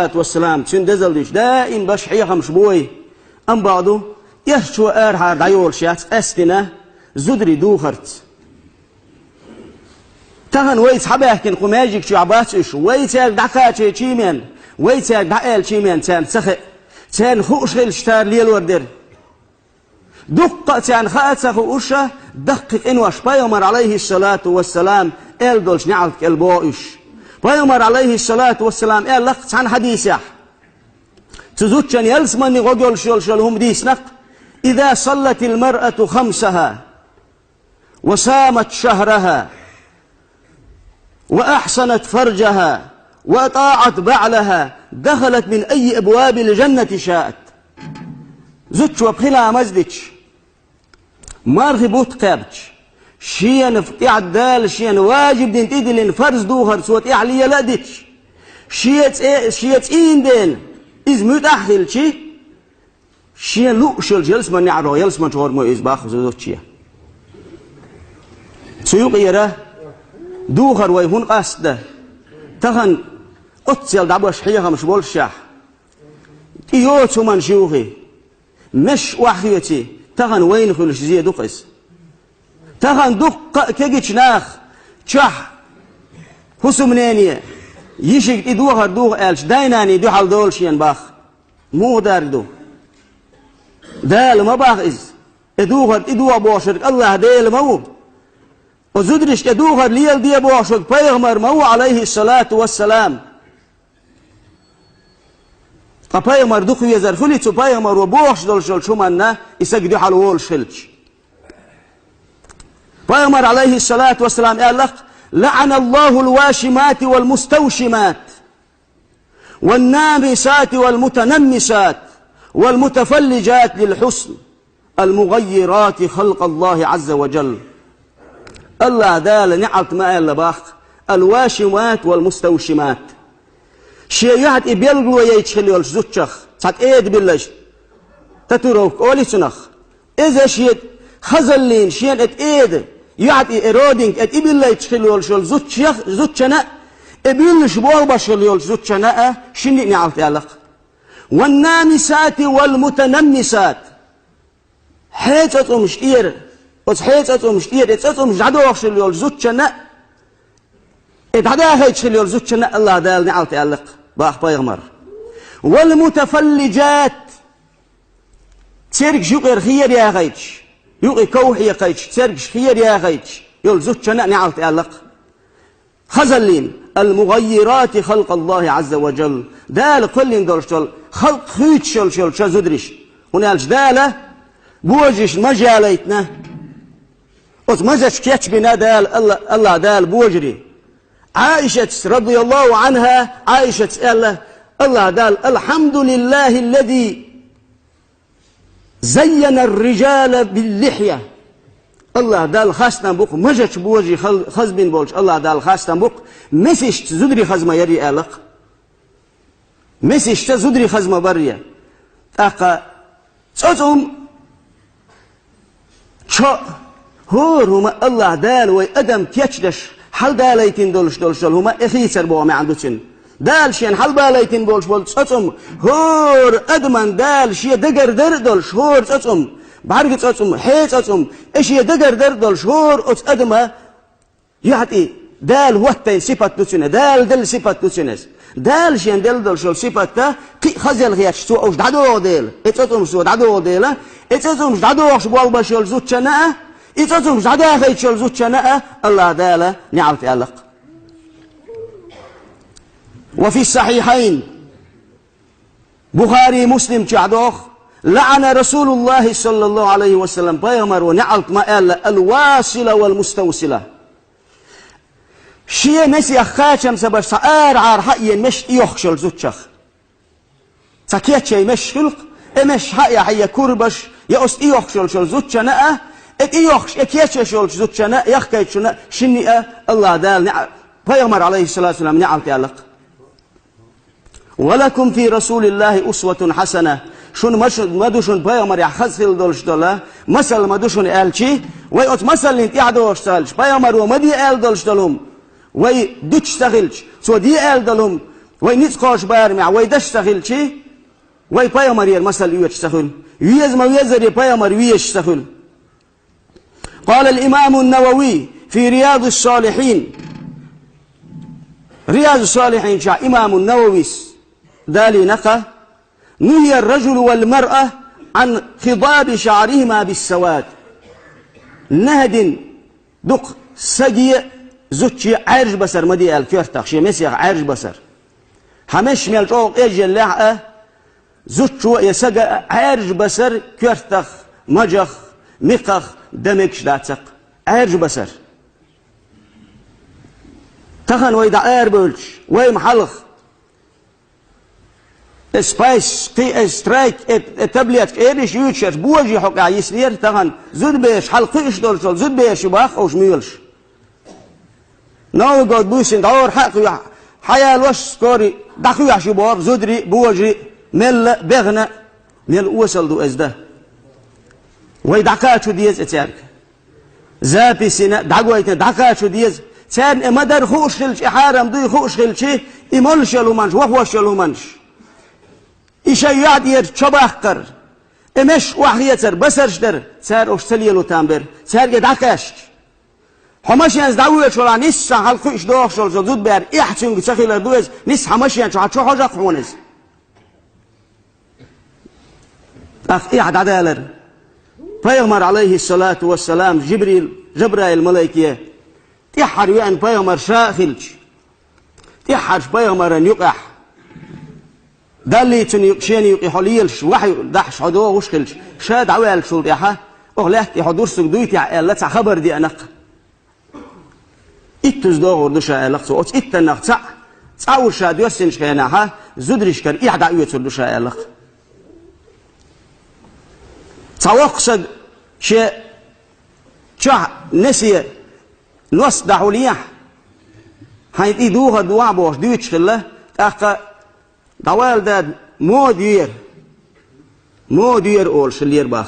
والسلام تشين دزلدش دائم باش حيهم شبوي أم بعضو يهشو أرها دايول شيات أستنا زدري دوخرت تهن ويت حباكن قماجك شو عباسش ويت دعكات شيمين ويت دعال شيمين تان سخ تان خوش الشتار ليل وردر دقة تان خاتسخ وشة دقق إنواش بايمر عليه الصلاة والسلام دولش نعلك البوئش بايمر عليه الصلاة والسلام لقت عن حديثه تزوجن يلسمني غجل شل هم ديسنق إذا صلت المرأة خمسها وصامت شهرها وأحسنت فرجها وأطاعت بعلها دخلت من أي أبواب الجنة شاءت زوج وبخلا مزدش مارغبوت قابتش شيئا إعدال شيئا واجب دين تيدلين فرز دوهر سوات إعليا لدتش شيئت إيندين إذ متأخل شيئا لؤشل جلس من نعرو يلس من شهور مو إذ باخذ زوج شيئا سيوق يرى دوهر ويهون قاسده تهن أتصل دعبوش حيها مش بولشاح إيوتو من شيوخي مش وحيتي تهن وين خلش زي دقس تهن دق كيجيش ناخ شح حسو منينيه يشيك إدوها دوه ألش دايناني دو حال دولشين باخ مو دار دو دال ما باخ إز إدوها بوشرك الله ديل مو وزدرش إدوها ليل دي بوشرك بيغمر مو عليه الصلاة والسلام بيغمر دخو يزر خليتو بيغمر وبوش دولشل شمنا إساق دو حال وولشلش بيغمر عليه الصلاة والسلام قال لعن الله الواشمات والمستوشمات والنامسات والمتنمسات والمتفلجات للحسن المغيرات خلق الله عز وجل الله دال نعت ما قال باخ الواشمات والمستوشمات شيعات يبيلغوا يتشلوا الزوتشخ سات ايد بالله تتروك اولي سنخ اذا شيء خزلين شيء ايد يعطي إيرودينج إبلا يتخلول شل زوتشنا إبلا شبوه بشلول زوتشنا شني نعرف علق والنامسات والمتنمسات حيتهم مشتير وحيتهم مشتير حيتهم جدوا شلول زوتشنا إتعدا هيتشلول زوتشنا الله دال نعرف علق باخ بايغمر والمتفلجات تيرك شقر خير يا غيتش يوقي كوح يا قيتش ترجش خير يا قيتش يقول زوجنا نعرف تعلق خزلين المغيرات خلق الله عز وجل دال كل دولشل خلق خيت شل زدرش هنا الجدالة بوجش مجاليتنا وتمزج كيتش بنا دال الله دال بوجري عائشة رضي الله عنها عائشة الله دال الحمد لله الذي زين الرجال باللحية الله دال خاستن بوك مجش بوجي خزبين بولش الله دال خاستن بوك مسيش زدري خزمة يري ألق مسيش زدري خزمة برية أقا صوتهم شو هما الله دال وي أدم تيتشدش حل داليتين دولش هما إخيسر بوا ما عندوشن دال شين حل باليتين بولش صوتهم هور أدمن دال شي دقر دردولش هور صوتهم بعرق صوتهم حيت صوتهم إيش يدقر دردولش هور أدمه يعطي دال وقتين صفة نسنة دال صفة نسنة دال شين دردولش صفة كي خزل غياش سو أوش دعدو ديل إتصوم سو دعدو ديل إتصوم دعدو أوش بوال بشيل زوج شناء إتصوم دعدا خيشل زوج شناء الله دال نعرف يعلق وفي الصحيحين بخاري مسلم تعدوخ لعن رسول الله صلى الله عليه وسلم بيغمر ونعلت ما قال الواصلة والمستوصلة شيء مسي أخاتشم سبش سعار عار حقيا مش يخشل زوجشخ سكيت شيء مش خلق مش حقيا حيا كربش يأس يخشل شل زوجشنا يخش كيتش شل زوجشنا يخكيت شنا شني الله دال بيغمر عليه الصلاة والسلام نعلت يعلق ولكم في رسول الله أسوة حسنة شون ما دوشون بيامر يحخزل دولش دولا مثل ما دوشون آلشي ويأت مثل انت يعدوش تالش بيامر وما دي آل دولش دولهم وي دوش تغلش سو دي آل دولهم وينتقاش بارمع ويدشتغل شيء ويبايمر المسألة يشتغل يز ما يزر يبايمر ويشتغل. قال الإمام النووي في رياض الصالحين، رياض الصالحين شاء إمام النووي دالي نقى: نهي الرجل والمرأة عن خضاب شعرهما بالسواد. نهد دق سجي زوجي عرج بسر مدي الكيرتخ شي مسيح عرج بسر همش ميل جوق اجل لعه زوجو يسجى عرج بسر كيرتخ مجخ مقخ دمكش داتق عرج بسر تخن ويدا اربلش وي محلخ سبايس تي سترايك تابليت ايرش يوتشر بوجي حق يسير تخن زود بيش حلقيش دول زود بيش باخ اوش ميلش نو قد بوسين دور حق حيا الوش سكوري دخو شبار زودري بوجري مل بغنا مل وصل دو ازده ويدعكا شو ديز اتيارك زابي سنة دعوة دعكا شو ديز تان مدر خوش خلش حرام دو خوش خلش إمالش يلومانش وحوش يلومانش إيشا يعدير شباخكر إمش وحيتر بسرش در سار اوش سليلو تامبر سار يدعكاش هماشيان دعوة شو نيس حلقش دوخ شو زود بير إحتيم تخيل دوز نيس هماشيان شو حاجة خونز أخ إحد عدالر پیغمبر عليه الصلاة والسلام جبرائيل ملائكة تحر وان پیغمبر شاخلش تحر پیغمبر ان يقح دليتن يقشين يقح ليلش وحي دحش عدوه وشخلش شاد عوال شلط يحا اغلحت يحضور سكدويت يعقلت خبر دي انق اتز دوغر دوشا الق وات اتنق تعور شاد يوسنش كيناها زدرش كان احد عويت دوشا الق توقصد شيء شاه نسي نص دحوليح هاي يدوها دواء بوش ديتش خلا اخ دوال داد مو دير اول شلير باخ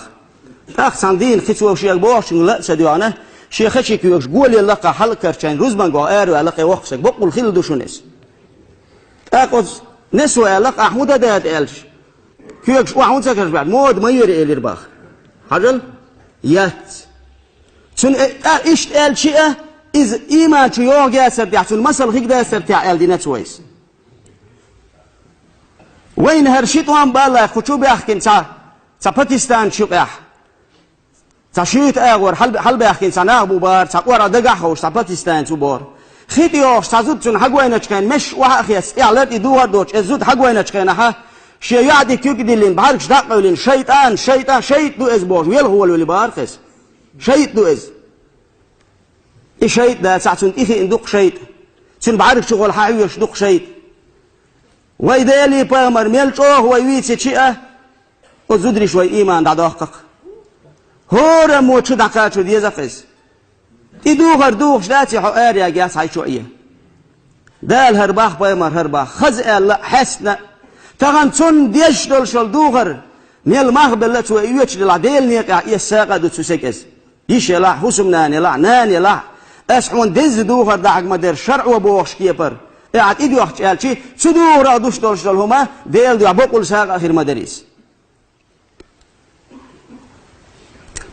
اخ ساندين خيتو شيء بوش لا سديانه شيء خشي كيوش قول يلقى حلقه كان روزمان جو ار علاقه وقفك بقول خيل دوشنس اخذ نسو علاقه احمد داد الش كيوش واحد سكر بعد مود ما يري الير باخ حجل يات چون ايش ال شيء از ایمان چو یوگ اسر دی چون مثل خیگ دستر تاع ال دینت ویس وين هرشيت وان بالا خطو بيحكي تا باكستان شو بيح تا شيت اغور حل بيحكي تا نغبو بار تا قرا دغخوش تا باكستان تو بار خيتيوش تا زود چون حقوينچ كان مش واخيس اعلت دو دوچ زود حقوينچ كان ها شي يعدي كيك ديلين باركش دقولين شيطان شيط دو از بوش ويل هو اللي بارخس شيط دو از الشيط ده ساعتون إخي إندوق شيط سن بعرف شغل حاوي يشدوق شيط ويدالي بامر ميلشوه ويويت شيئة وزدري شوي إيمان دا داقق هورا موتشو دقاتشو دي زفز تدوغر دوغ شداتي حقار يا جاس هاي شوية دال هرباخ بامر هرباخ خزق الله حسنا تغن تون ديش دول شل دوغر ميل مغبلت ويويتش للعديل نيقع يساقا دو تسكز يشي لا حسمناني لا ناني لا اسحون دز دوغر داعق مدر شرع وبوخش كيبر قاعد ايدي وقت قال شي صدور دوش دولش هما ديل دو بقول ساق اخر مدارس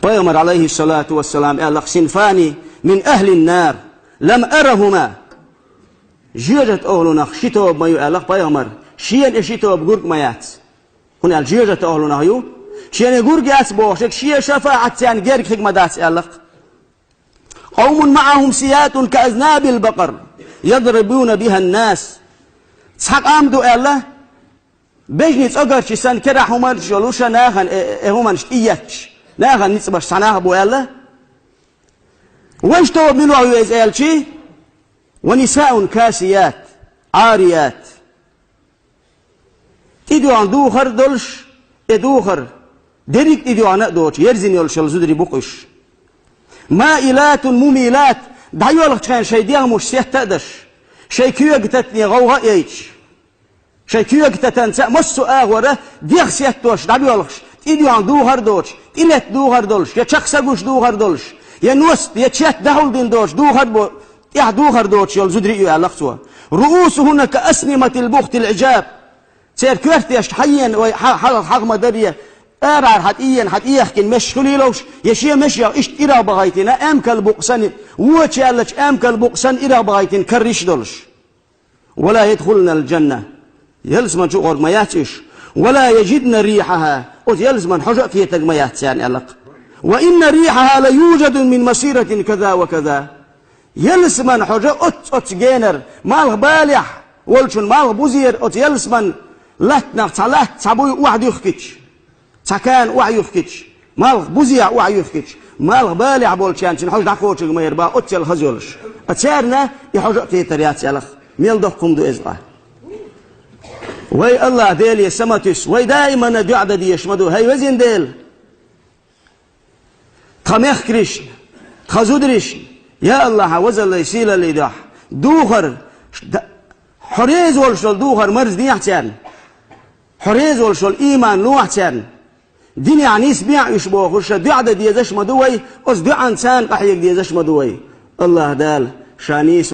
پیغمبر عليه الصلاة والسلام قال صنفان من أهل النار لم أرهما جيجت أهلنا خشيتوا بما يقال پیغمبر شيئا اشيتوا بقرق ميات هنا الجيجت أهلنا هيو شيئا قرق أسبوشك شيئا شفاعة تان غير خدمة قال قوم معهم سيات كأذناب البقر يضربون بها الناس تحق آمدو الله بيجني تأجر شسان كده هما شلوشا ناخن هما نشتياتش ناخن نسبش سناه بو الله وش تو منو يزال شي ونساء كاسيات عاريات إدو عن دوخر دولش إدوخر دريك إدو عن دوش يرزين يلشل زدري بقش مائلات مميلات دعيولك كان شيء ديال مش سيهتدش شيء كيوك تتني غوغا ييش شيء كيوك تتنسى مسو آغورة ديغ سيهتوش دعيولك إدو عن دوغر دوش إلت دوغر دولش يا شخصاقوش دوغر دولش يا نوست يا تشيت دهول دين دوش دوغر بو يا دوغر دوش يل زدري يو علاقتوا رؤوسهن كأسنمة البخت العجاب سير كرتيش حيين وحلط حق مدرية أرار حد إيحكن مشغولي لوش يشي مشي إشت إرا بغايتنا أمكال بقسن وچالش أمكال بقسن إرا بغايتن كريش دولش ولا يدخلن الجنة يلزمن شو ما ياتش ولا يجدن ريحها يلزمن حجأ في تجميات يعني ألق وإن ريحها ليوجد من مسيرة كذا وكذا يلزمن حجأ أت جينر مال بالح ولشن مال بوزير يلزمن لاتنا صلات صابوي واحد يخكش سكان واحد يخكش مال بوزيع واحد يخكش مال بالح بولشان شن حجأ دخوش ما يربا أتيل خزولش أتشارنا يحجأ في تريات ألق ميل دخكم دو إزغا وي الله ديل يسمتس وي دائما ندعو دي يشمدو هاي وزين ديل تمخ كريش تخزودريش يا الله وزل يسيل اللي دح دوخر حريز والشل دوخر مرز دي يحتان حريز والشل إيمان لو يحتان دين يعني سبيع يشبه خش دعوة دي يزش مدوي أصدع إنسان أحيك دي يزش مدوي الله دال شانيس